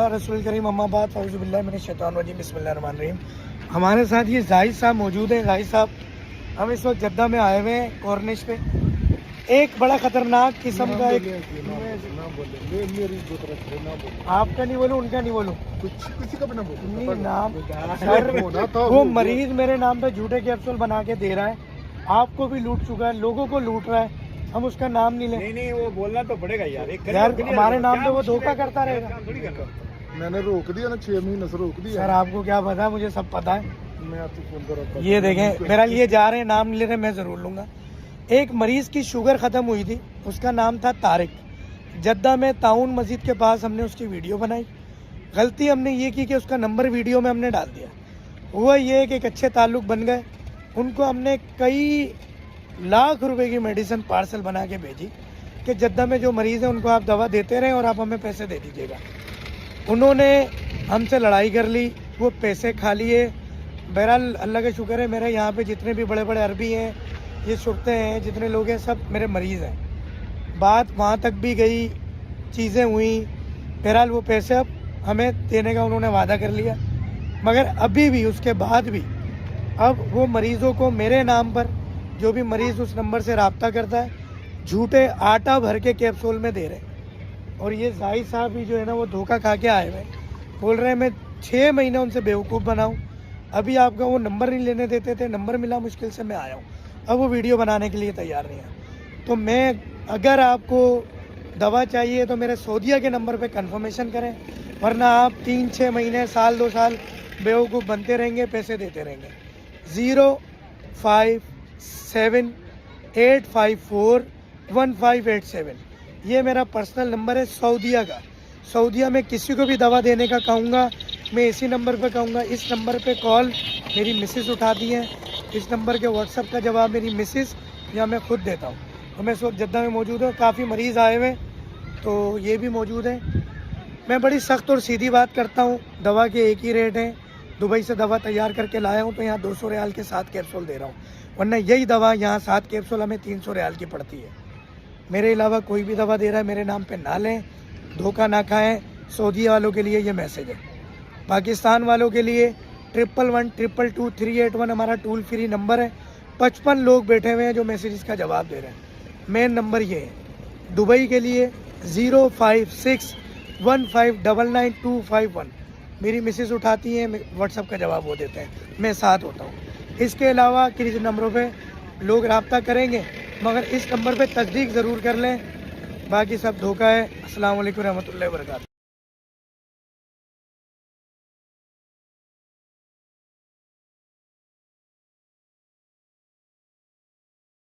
रसूल करीम अम्माबाद बिस्मिल्लाहिर्रहमानिर्रहीम। हमारे साथ ये जाहिद साहब मौजूद हैं। जाहिद साहब, हम इस वक्त जद्दा में आए हुए हैं कॉर्निश पे। एक बड़ा खतरनाक किस्म का आपका नहीं बोलूँ, उनका नहीं बोलूँ, किसी का भी नहीं नाम सर, वो मरीज मेरे नाम पे झूठे कैप्सूल बना के दे रहा है, आपको भी लूट चुका है, लोगों को लूट रहा है, हम उसका नाम नहीं ले। नहीं वो बोलना तो पड़ेगा यार। हमारे नाम पे वो धोखा करता रहेगा। मैंने रोक दिया ना, 6 महीने से रोक दिया। सर आपको क्या पता, मुझे सब पता है। मैं आपको फोन कर रहा था। ये देखें, मेरा लिए जा रहे हैं, नाम ले रहे, मैं जरूर लूंगा। एक मरीज की शुगर खत्म हुई थी, उसका नाम था तारिक। जद्दा में ताउन मस्जिद के पास हमने उसकी वीडियो बनाई। गलती हमने ये की कि उसका नंबर वीडियो में हमने डाल दिया। हुआ ये कि एक अच्छे ताल्लुक बन गए, उनको हमने कई लाख रुपए की मेडिसिन पार्सल बना के भेजी कि जद्दा में जो मरीज़ हैं उनको आप दवा देते रहें और आप हमें पैसे दे दीजिएगा। उन्होंने हमसे लड़ाई कर ली, वो पैसे खा लिए। बहरहाल अल्लाह का शुक्र है, मेरे यहाँ पे जितने भी बड़े बड़े अरबी हैं, ये शुरते हैं, जितने लोग हैं, सब मेरे मरीज़ हैं। बात वहाँ तक भी गई, चीज़ें हुई। बहरहाल वो पैसे अब हमें देने का उन्होंने वादा कर लिया, मगर अभी भी उसके बाद भी अब वो मरीज़ों को मेरे नाम पर, जो भी मरीज़ उस नंबर से रब्ता करता है, झूठे आटा भर के कैप्सूल में दे रहे हैं। और ये जाहिद साहब भी जो है ना, वो धोखा खा के आए हुए हैं, बोल रहे हैं मैं 6 महीने उनसे बेवकूफ़ बनाऊं, अभी आपका वो नंबर नहीं लेने देते थे, नंबर मिला मुश्किल से, मैं आया हूँ, अब वो वीडियो बनाने के लिए तैयार नहीं है। तो मैं, अगर आपको दवा चाहिए तो मेरे सऊदीया के नंबर पे कंफर्मेशन करें, वरना आप 3-6 महीने, साल 2 साल बेवकूफ़ बनते रहेंगे, पैसे देते रहेंगे। 05778541587 ये मेरा पर्सनल नंबर है सऊदीया का। सऊदीया में किसी को भी दवा देने का कहूँगा, मैं इसी नंबर पे कहूँगा। इस नंबर पे कॉल मेरी मिसेस उठाती हैं, इस नंबर के व्हाट्सएप का जवाब मेरी मिसेस या मैं खुद देता हूँ। तो मैं इस वक्त जद्दा में मौजूद हूँ, काफ़ी मरीज़ आए हुए, तो ये भी मौजूद हैं। मैं बड़ी सख्त और सीधी बात करता हूँ, दवा के एक ही रेट हैं। दुबई से दवा तैयार करके लाया हूँ, तो यहाँ 200 रियाल के 7 कैप्सूल दे रहा हूँ, वरना यही दवा यहाँ 7 कैप्सूल हमें 300 रियाल की पड़ती है। मेरे अलावा कोई भी दवा दे रहा है, मेरे नाम पे ना लें, धोखा ना खाएं। सऊदी वालों के लिए ये मैसेज है। पाकिस्तान वालों के लिए 1112222381 हमारा टोल फ्री नंबर है। 55 लोग बैठे हुए हैं जो मैसेजेस का जवाब दे रहे हैं। मेन नंबर ये है। दुबई के लिए 05615999251 मेरी मिसेस उठाती हैं, व्हाट्सअप का जवाब वो देते हैं, मैं साथ होता हूँ। इसके अलावा किसी नंबरों पे लोग रब्ता करेंगे, मगर इस नंबर पे तस्दीक ज़रूर कर लें, बाकी सब धोखा है। अस्सलाम वालेकुम रहमतुल्लाहि व बरकातहू।